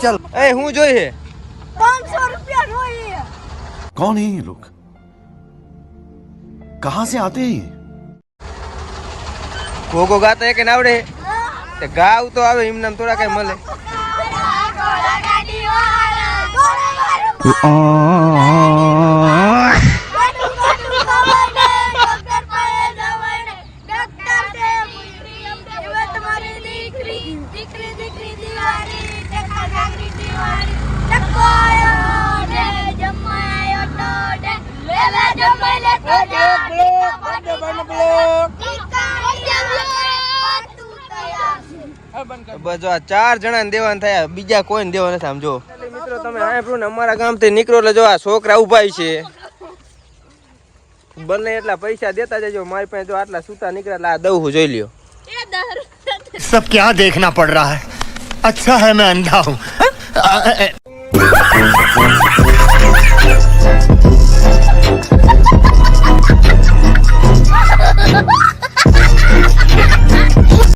चल ए હું જોઈએ 500 रुपया જોઈએ कौन है ये लोग कहाँ से आते हैं ये ગોગો ગાતા કે ના આવડે તે ગાવ તો આવે એમ નામ થોડા કઈ મળે બસ જો આ 4 જણાને દેવાના થયા બીજા કોઈને દેવા નથી આમ જો મિત્રો તમે સાંભળ્યું ને અમારા ગામથી નીકળો એટલે જો આ છોકરા ઉભા છે બને એટલા પૈસા દેતા જજો મારી પાસે જો આટલા સૂતા નીકળ્યા આ દઉં જોઈ લ્યો सब क्या देखना पड़ रहा है अच्छा है मैं अंधा हूँ